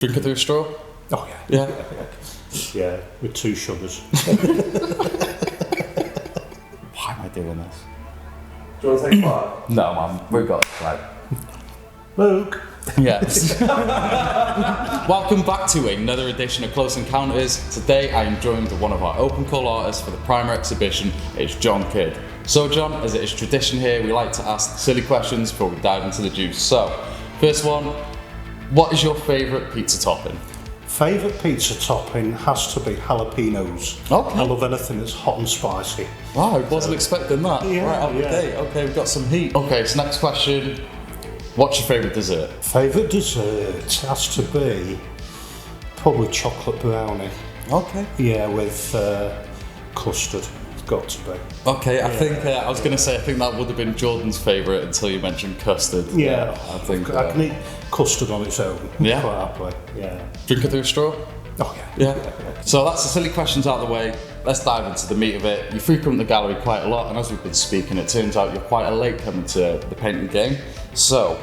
Drink it through a straw? Oh yeah. Yeah. Yeah, with 2 sugars. Why am I doing this? Do you want to take part? No, man. We've got Luke. Yes. Welcome back to another edition of Close Encounters. Today I am joined with one of our open call artists for the Primer exhibition. It's John Kidd. So John, as it is tradition here, we like to ask silly questions before we dive into the juice. So, first one, what is your favourite pizza topping? Favourite pizza topping has to be jalapenos. Okay. I love anything that's hot and spicy. Wow, I wasn't expecting that. Yeah, right out the yeah. gate. Okay, we've got some heat. Okay, so next question. What's your favourite dessert? Favourite dessert has to be probably chocolate brownie. Okay. Yeah, with custard. It's got to be. Okay, I think I was going to say I think that would have been Jordan's favourite until you mentioned custard. Yeah, I think. I can eat custard on its own. Yeah? Quite happily. Yeah. Drink it through a straw? Oh yeah. Yeah. So that's the silly questions out of the way. Let's dive into the meat of it. You frequent the gallery quite a lot, and as we've been speaking, it turns out you're quite a late coming to the painting game. So,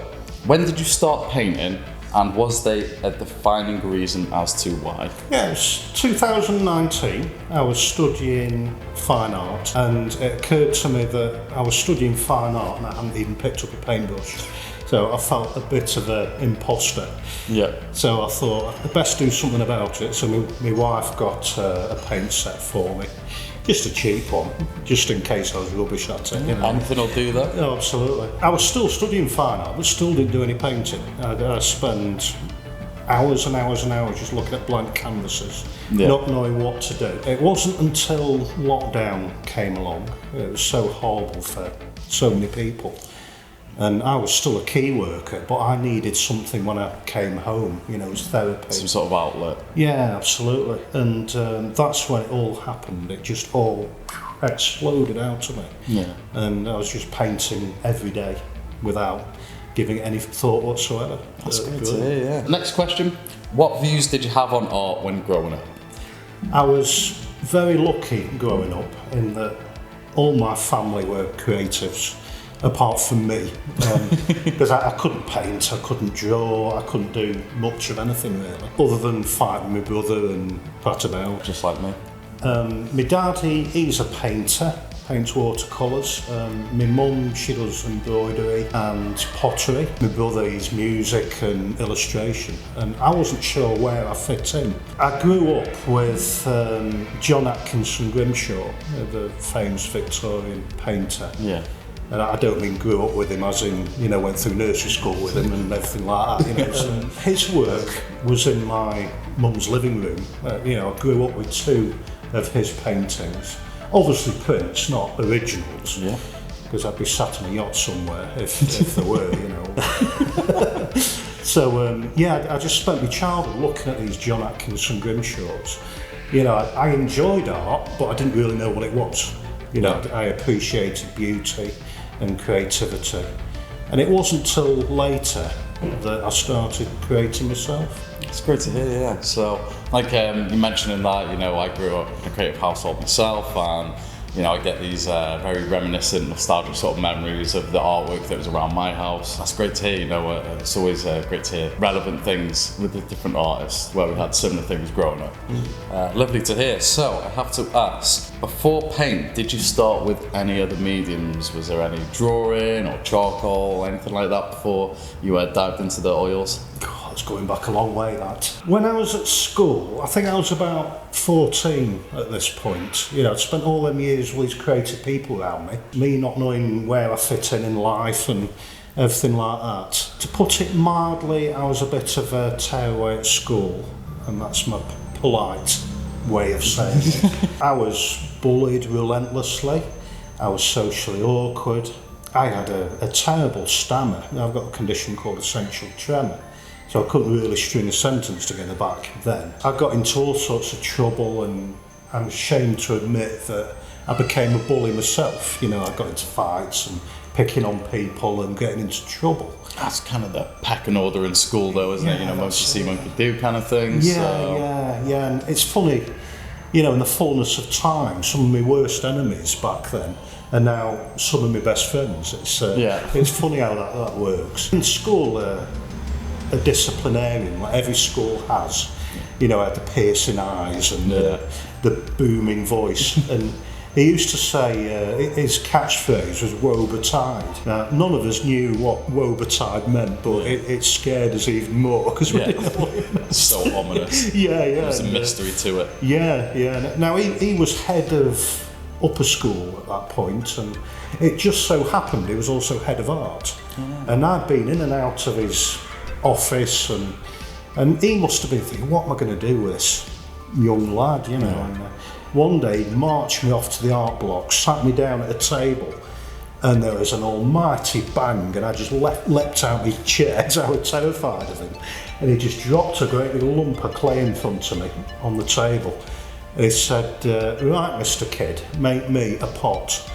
when did you start painting, and was there a defining reason as to why? Yeah, it's 2019. I was studying fine art, and it occurred to me that I was studying fine art and I hadn't even picked up a paintbrush. So I felt a bit of an imposter. Yeah. So I thought I'd best do something about it. So my wife got a paint set for me, just a cheap one, just in case I was rubbish at it. You know? Anything will do that? Oh, absolutely. I was still studying fine art, but still didn't do any painting. I spent hours and hours and hours just looking at blank canvases, not knowing what to do. It wasn't until lockdown came along. It was so horrible for so many people. And I was still a key worker, but I needed something when I came home, you know, it was therapy. Some sort of outlet. Yeah, absolutely. And that's when it all happened. It just all exploded out of me. Yeah. And I was just painting every day without giving any thought whatsoever. That's great to hear, yeah. Next question. What views did you have on art when growing up? I was very lucky growing up in that all my family were creatives. Apart from me, because I couldn't paint, I couldn't draw, I couldn't do much of anything really, other than fight with my brother and pat about. Just like me. My dad, he's a painter, paints watercolours. My mum, she does embroidery and pottery. My brother, he's music and illustration, and I wasn't sure where I fit in. I grew up with John Atkinson Grimshaw, the famous Victorian painter. Yeah. And I don't mean grew up with him as in, you know, went through nursery school with him and everything like that, you know. So his work was in my mum's living room. You know, I grew up with 2 of his paintings. Obviously prints, not originals. Yeah. Because I'd be sat in a yacht somewhere if there were, you know. So, yeah, I just spent my childhood looking at these John Atkinson Grimshaws. You know, I enjoyed art, but I didn't really know what it was. You know, I appreciated beauty and creativity. And it wasn't till later that I started creating myself. It's great to hear, yeah. So, like you mentioned in that, you know, I grew up in a creative household myself, and, you know, I get these very reminiscent, nostalgic sort of memories of the artwork that was around my house. That's great to hear, you know, it's always great to hear relevant things with the different artists where we had similar things growing up. Lovely to hear. So, I have to ask, before paint, did you start with any other mediums? Was there any drawing or charcoal, anything like that before you dived into the oils? God, it's going back a long way, that. When I was at school, I think I was about 14 at this point. You know, I'd spent all them years with these creative people around me. Me not knowing where I fit in life and everything like that. To put it mildly, I was a bit of a tearaway at school, and that's my polite way of saying it. I was bullied relentlessly. I was socially awkward. I had a terrible stammer. I've got a condition called essential tremor. So I couldn't really string a sentence together back then. I got into all sorts of trouble, and I'm ashamed to admit that I became a bully myself. You know, I got into fights and picking on people and getting into trouble. That's kind of the pecking order in school though, isn't it? You know, most you see one could do kind of thing. Yeah. And it's funny, you know, in the fullness of time, some of my worst enemies back then are now some of my best friends. It's funny how that works. In school, a disciplinarian, like every school has. You know, had the piercing eyes and the booming voice. And he used to say his catchphrase was "woe betide." Now, none of us knew what woe betide meant, but it scared us even more because we didn't know what it meant. So ominous. Yeah. There's a mystery to it. Yeah. Now, he was head of upper school at that point, and it just so happened he was also head of art. And I'd been in and out of his office, and he must have been thinking, what am I going to do with this young lad, you know? And one day he marched me off to the art block, sat me down at a table, and there was an almighty bang, and I just leapt out of his chair because I was terrified of him. And he just dropped a great big lump of clay in front of me on the table. And he said, right, Mr. Kidd, make me a pot.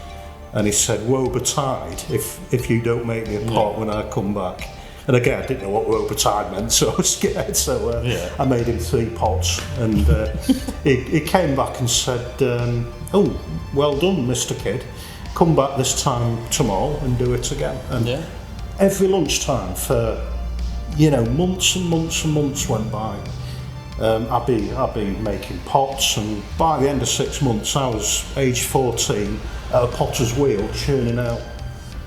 And he said, woe betide if you don't make me a pot when I come back. And again, I didn't know what woe betide meant, so I was scared. So I made him 3 pots, and he came back and said, oh, well done, Mr. Kidd. Come back this time tomorrow and do it again. And every lunchtime for, months and months and months went by. I'd be making pots, and by the end of 6 months, I was age 14 at a potter's wheel churning out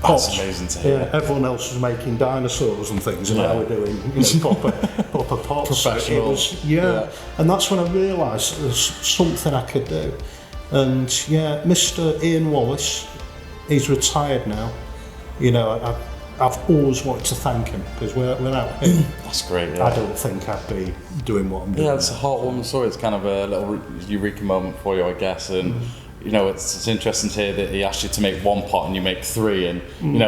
pots. That's amazing to hear. Yeah, everyone else was making dinosaurs and things, and I were doing proper pots. Professional. And that's when I realised that there's something I could do. And Mr. Ian Wallace, he's retired now. I've always wanted to thank him, because without him, that's great. I don't think I'd be doing what I'm doing. Yeah, it's a heartwarming story. It's kind of a little eureka moment for you, I guess. And it's interesting to hear that he asked you to make 1 pot and you make 3. And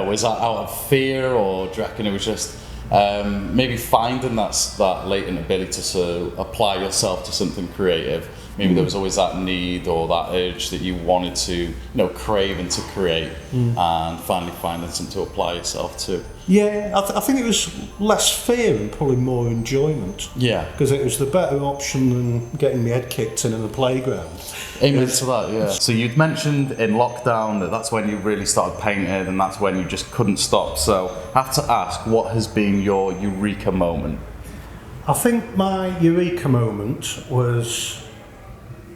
was that out of fear, or do you reckon it was just maybe finding that latent ability to sort of apply yourself to something creative? Maybe there was always that need or that urge that you wanted to, crave and to create, and finally finding something to apply yourself to. Yeah, I think it was less fear and probably more enjoyment. Yeah. Because it was the better option than getting my head kicked in the playground. Amen to that, yeah. So you'd mentioned in lockdown that's when you really started painting, and that's when you just couldn't stop. So I have to ask, what has been your eureka moment? I think my eureka moment was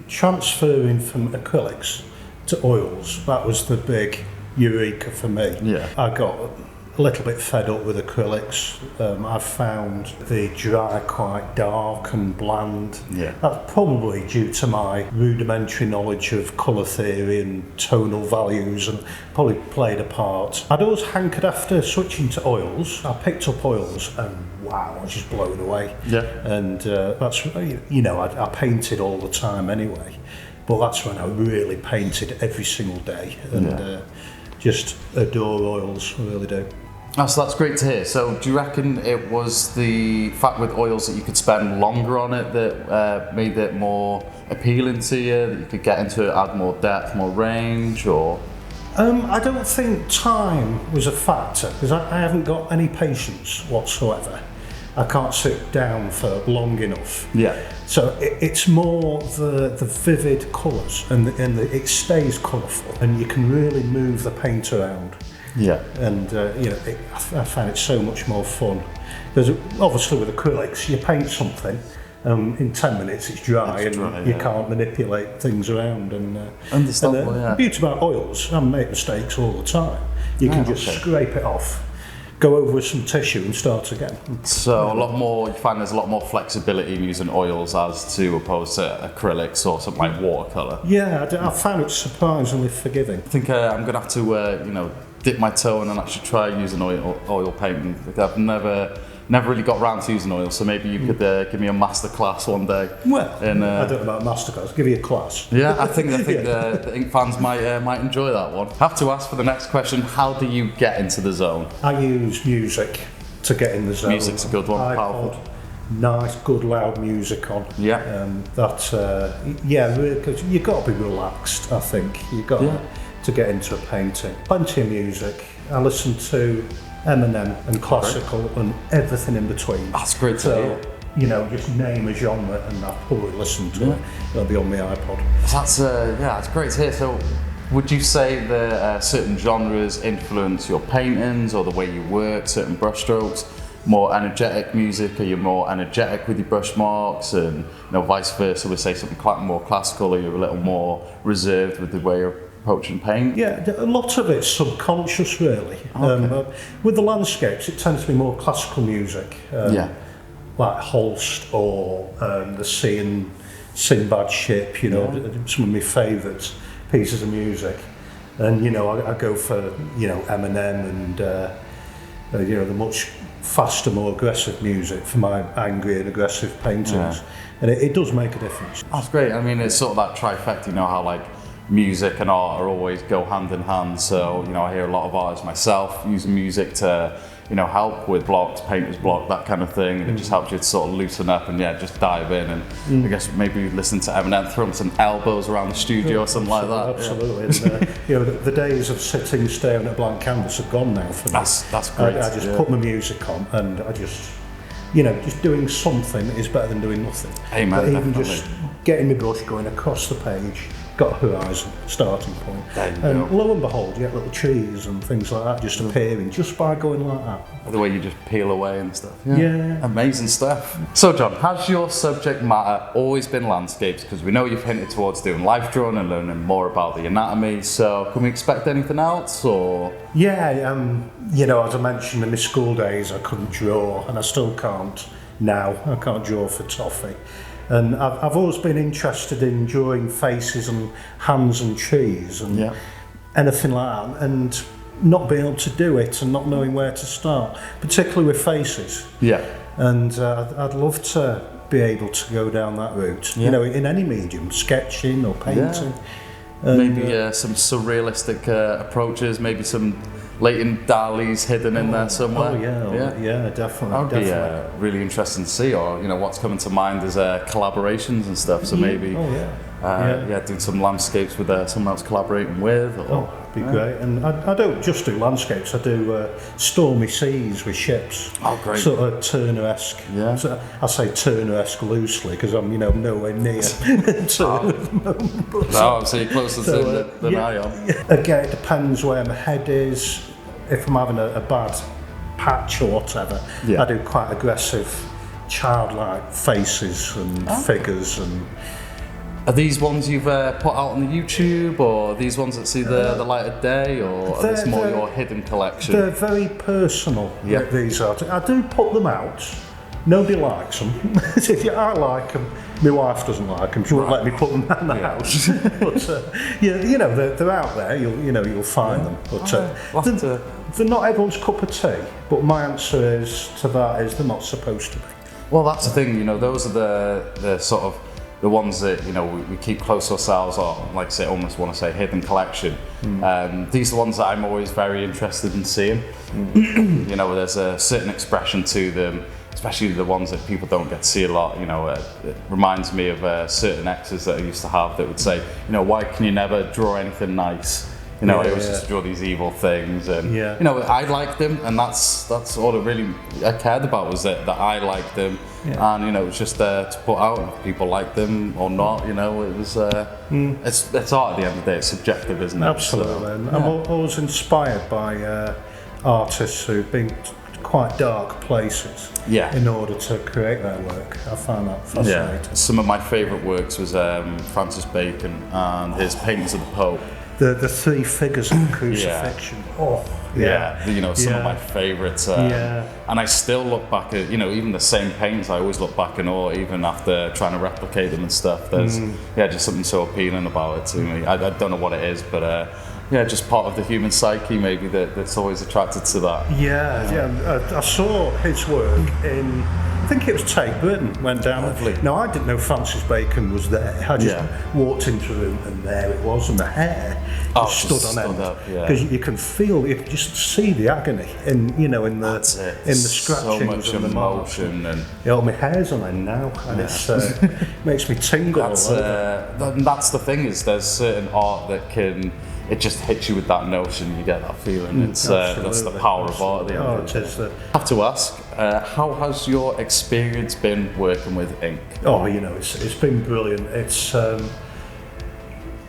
transferring from acrylics to oils. That was the big eureka for me. Yeah. I got a little bit fed up with acrylics. I found they dry quite dark and bland. Yeah. That's probably due to my rudimentary knowledge of colour theory and tonal values, and probably played a part. I'd always hankered after switching to oils. I picked up oils and wow, I was just blown away. Yeah. And that's, I painted all the time anyway, but that's when I really painted every single day, and just adore oils, I really do. Oh, so that's great to hear. So do you reckon it was the fact with oils that you could spend longer on it that made it more appealing to you, that you could get into it, add more depth, more range, or? I don't think time was a factor, because I haven't got any patience whatsoever. I can't sit down for long enough. Yeah. So it's more the vivid colours, and it stays colourful, and you can really move the paint around. Yeah. And I find it so much more fun. Because obviously with acrylics, you paint something, in 10 minutes it's dry, and you can't manipulate things around. And the beauty about oils, I make mistakes all the time. You can just scrape it off, go over with some tissue and start again. So a lot more, you find there's a lot more flexibility in using oils as to opposed to acrylics or something like watercolour. Yeah, I found it surprisingly forgiving. I think I'm going to have to, dip my toe in and actually try using oil painting. I've never really got round to using oil, so maybe you could give me a master class one day. Well, I don't know about master class. I'll give you a class. Yeah, I think the Ink fans might enjoy that one. Have to ask for the next question: how do you get into the zone? I use music to get in the zone. Music's a good one. iPod, powerful. Nice, good, loud music on. Yeah. Because you've got to be relaxed. I think you've got to get into a painting. Plenty of music. I listen to Eminem and classical and everything in between. That's great to hear. Just name a genre and I'll probably listen to it. It'll be on my iPod. That's great to hear. So, would you say that certain genres influence your paintings or the way you work, certain brushstrokes? more energetic music? Are you more energetic with your brush marks, and vice versa? We say something more classical. Are you a little more reserved with the way you're approaching paint? Yeah, a lot of it's subconscious, really. With the landscapes, it tends to be more classical music, like Holst or the Sea and Sinbad Ship. Some of my favourite pieces of music. And I go for Eminem and the much faster, more aggressive music for my angry and aggressive paintings, and it does make a difference. That's great. I mean, it's sort of that trifecta. How like music and art are always go hand in hand. So I hear a lot of artists myself using music to help with blocks, painter's block, that kind of thing, and it just helps you to sort of loosen up and just dive in, and I guess maybe listen to Eminem, throw some elbows around the studio or something like that. Absolutely. And, the days of sitting staring at a blank canvas are gone now for me. That's great. I just put my music on, and I just doing something is better than doing nothing. Amen. But even definitely. just getting my brush going across the page, got a horizon, starting point. There you And go. lo and behold, you get little trees and things like that just appearing just by going like that. The way you just peel away and stuff. Yeah. Amazing stuff. So John, has your subject matter always been landscapes? Because we know you've hinted towards doing life drawing and learning more about the anatomy. So can we expect anything else, or? Yeah, as I mentioned in my school days, I couldn't draw, and I still can't now. I can't draw for toffee. And I've always been interested in drawing faces and hands and trees and anything like that, and not being able to do it and not knowing where to start, particularly with faces. Yeah. And I'd love to be able to go down that route, in any medium, sketching or painting. And, maybe some surrealistic approaches, maybe some latent Dali's hidden in there somewhere. Definitely. That would be really interesting to see, or what's coming to mind is collaborations and stuff. So maybe doing some landscapes with someone else collaborating with. Or, be great. And I don't just do landscapes. I do stormy seas with ships. Oh, great. Sort of Turner-esque. Yeah. So I say Turner-esque loosely because I'm nowhere near Turner at the moment. But, no, so you're closer than I am. Again, it depends where my head is. If I'm having a bad patch or whatever, I do quite aggressive, childlike faces and figures. And are these ones you've put out on the YouTube, or are these ones that see the light of day, or are this more your hidden collection? They're very personal, these are. I do put them out. Nobody likes them. I like them. My wife doesn't like them. She won't let me put them in the house. But they're out there. You'll find them. But they're not everyone's cup of tea. But my answer to that is they're not supposed to be. Well, that's the thing. Those are the sort of the ones that we keep close to ourselves, or like I say, almost want to say hidden collection. These are the ones that I'm always very interested in seeing. There's a certain expression to them, especially the ones that people don't get to see a lot. It reminds me of certain exes that I used to have that would say, why can you never draw anything nice? I always just draw these evil things, and I liked them, and that's all I cared about, was that I liked them, and it was just to put out. If people like them or not, it was it's art at the end of the day. It's subjective, isn't it? Absolutely. So, I'm always inspired by artists who've been to quite dark places in order to create their work. I find that fascinating. Yeah. Some of my favourite works was Francis Bacon and his Paintings of the Pope. The three figures of the crucifixion. Some of my favourites. And I still look back at, even the same paintings, I always look back in awe, even after trying to replicate them and stuff. There's just something so appealing about it to me. I don't know what it is, but just part of the human psyche maybe that's always attracted to that. I saw his work in, I think it was Tate Britain, went down. Lovely. Now, I didn't know Francis Bacon was there. I just walked into the room and there it was, and the hair stood on end. Because you can just see the agony in the scratchings so much and the marks. Emotion and my hair's on end now, and it makes me tingle. That's the thing, is there's certain art that it just hits you with that notion, you get that feeling. That's the power of art at the end of the day. I have to ask, how has your experience been working with ink? It's been brilliant. It's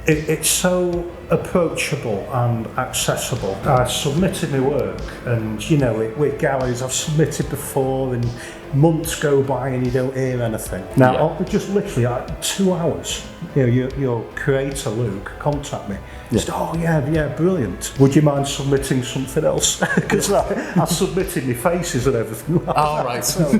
it's so approachable and accessible. I submitted my work, and you know, with galleries I've submitted before, and months go by and you don't hear anything. Now, just literally like 2 hours, you know, your creator Luke contact me. He said, "Oh yeah, brilliant. Would you mind submitting something else?" Because I submitted my faces and everything. Like Oh, that. right. So,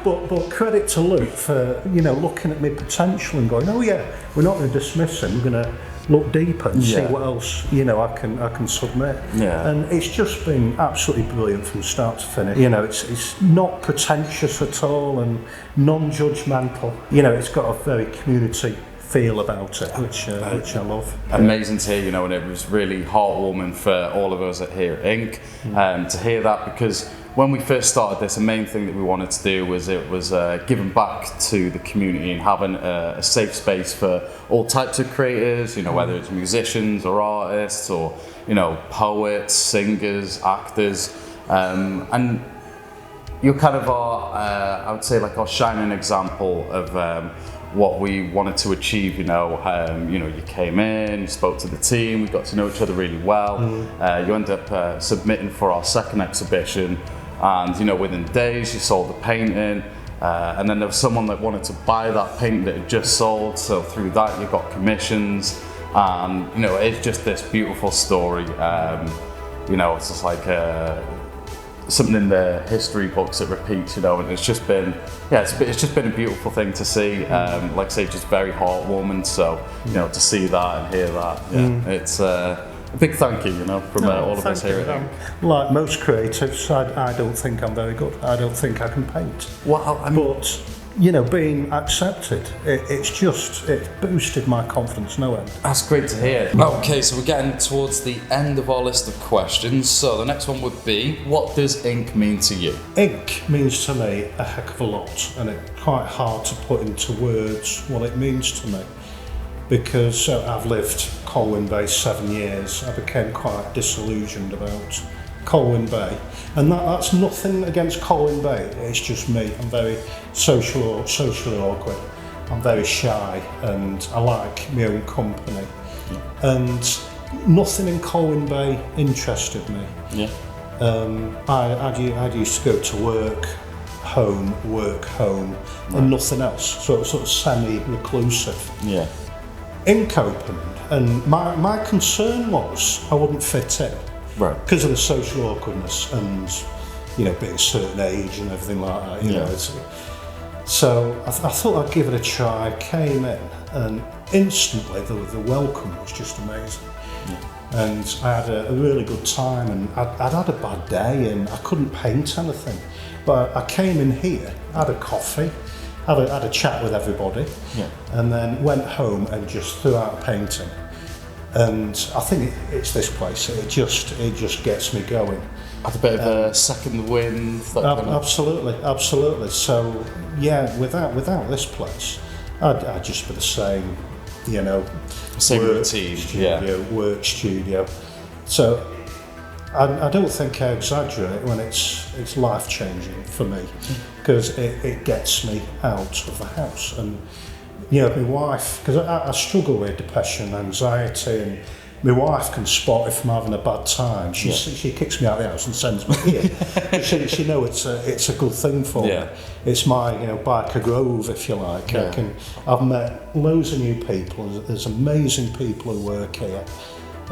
but credit to Luke for, you know, looking at my potential and going, "Oh yeah, we're not going to dismiss him. We're going to look deeper and see what else, you know, I can submit." Yeah. And it's just been absolutely brilliant from start to finish. You know, it's not pretentious at all and non-judgmental. You know, it's got a very community feel about it, which I love. Amazing to hear, you know, and it was really heartwarming for all of us here at Ink to hear that, because when we first started this, the main thing that we wanted to do was giving back to the community and having a safe space for all types of creators, you know, whether it's musicians or artists or, you know, poets, singers, actors, and you're kind of our, I would say, like our shining example of what we wanted to achieve. You know, you came in, you spoke to the team, we got to know each other really well. You ended up submitting for our second exhibition, and you know, within days you sold the painting, and then there was someone that wanted to buy that painting that had just sold, so through that you got commissions, and you know, it's just this beautiful story. You know, it's just like something in the history books that repeats, you know, and it's just been, it's just been a beautiful thing to see. Like I say, just very heartwarming. So, you know, to see that and hear that, it's a big thank you, you know, from all of us here. Like most creatives, I don't think I'm very good. I don't think I can paint. Well, I mean, but you know, being accepted, it's boosted my confidence no end. That's great to hear. Okay, so we're getting towards the end of our list of questions. So the next one would be, what does ink mean to you? Ink means to me a heck of a lot, and it's quite hard to put into words what it means to me. Because I've lived Colwyn Bay 7 years, I became quite disillusioned about Colwyn Bay, and that's nothing against Colwyn Bay, it's just me. I'm very socially awkward, I'm very shy, and I like my own company, and nothing in Colwyn Bay interested me. I used to go to work home, and nothing else, so it was sort of semi-reclusive. Ink opened, and my concern was I wouldn't fit in. Right. Because of the social awkwardness and, you know, being a certain age and everything like that, you know. So I thought I'd give it a try, came in, and instantly the welcome was just amazing. And I had a really good time, and I'd had a bad day and I couldn't paint anything. But I came in here, had a coffee, had a chat with everybody, and then went home and just threw out a painting. And I think it's this place. It just gets me going. Had a bit of a second wind. Absolutely. So yeah, without this place, I'd just be the same, you know, same work routine, work studio. So I don't think I exaggerate when it's life changing for me, because it gets me out of the house. And you know, my wife, because I struggle with depression, anxiety, and my wife can spot if I'm having a bad time. She kicks me out of the house and sends me here. she knows it's a good thing for me. It's my, you know, Barker Grove, if you like. I've met loads of new people. There's amazing people who work here.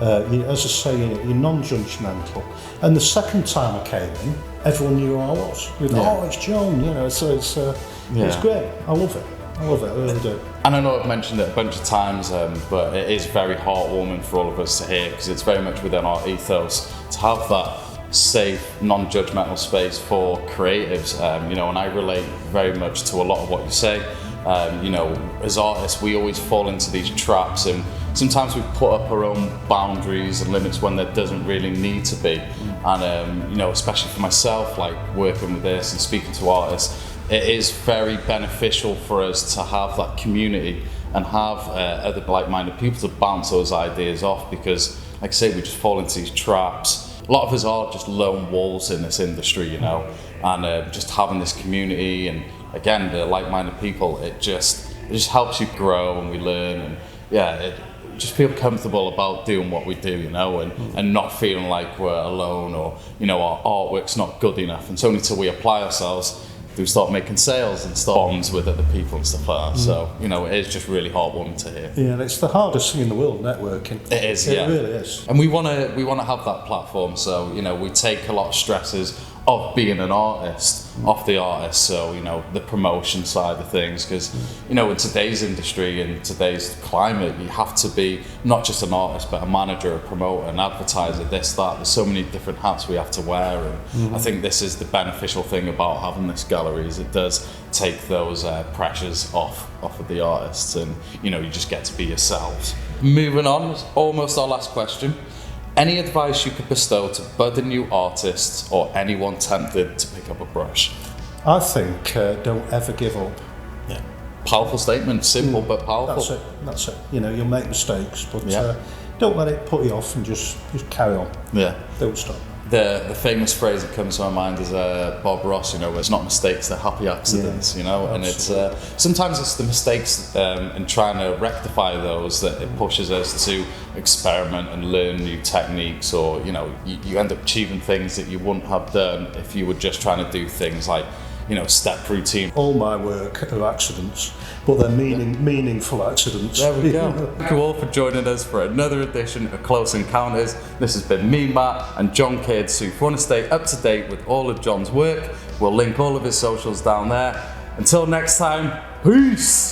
As I say, you're non-judgmental. And the second time I came in, everyone knew who I was. Oh, it's John, you know. So it's great. I love it. I really do. And I know I've mentioned it a bunch of times, but it is very heartwarming for all of us to hear, because it's very much within our ethos to have that safe, non-judgmental space for creatives. You know, and I relate very much to a lot of what you say. You know, as artists, we always fall into these traps, and sometimes we put up our own boundaries and limits when there doesn't really need to be. And you know, especially for myself, like working with this and speaking to artists, it is very beneficial for us to have that community and have other like-minded people to bounce those ideas off, because, like I say, we just fall into these traps. A lot of us are just lone wolves in this industry, you know, and just having this community and, again, the like-minded people, it just helps you grow, and we learn, and it just feel comfortable about doing what we do, you know, and not feeling like we're alone, or, you know, our artwork's not good enough. And it's only till we apply ourselves do we start making sales and start bonds with other people and stuff like that. So, you know, it is just really heartwarming to hear. Yeah, it's the hardest thing in the world, networking. It is, yeah. It really is. And we want to have that platform, so, you know, we take a lot of stresses of being an artist off the artist, so, you know, the promotion side of things, because, you know, in today's industry and today's climate, you have to be not just an artist but a manager, a promoter, an advertiser, this, that. There's so many different hats we have to wear, and I think this is the beneficial thing about having this gallery, is it does take those pressures off of the artists, and, you know, you just get to be yourselves. Moving on, it's almost our last question. Any advice you could bestow to budding new artists or anyone tempted to pick up a brush? I think don't ever give up. Yeah. Powerful statement, simple but powerful. That's it. You know, you'll make mistakes, but Yeah. don't let it put you off, and just carry on. Yeah. Don't stop. The famous phrase that comes to my mind is Bob Ross, you know, it's not mistakes, they're happy accidents, you know, and it's sometimes it's the mistakes and trying to rectify those that it pushes us to experiment and learn new techniques, or, you know, you end up achieving things that you wouldn't have done if you were just trying to do things like, you know, step routine. All my work are accidents, but they're meaningful accidents. There we go. Thank you all for joining us for another edition of Close Encounters. This has been me, Matt, and John Kidd. So if you want to stay up to date with all of John's work, we'll link all of his socials down there. Until next time, peace!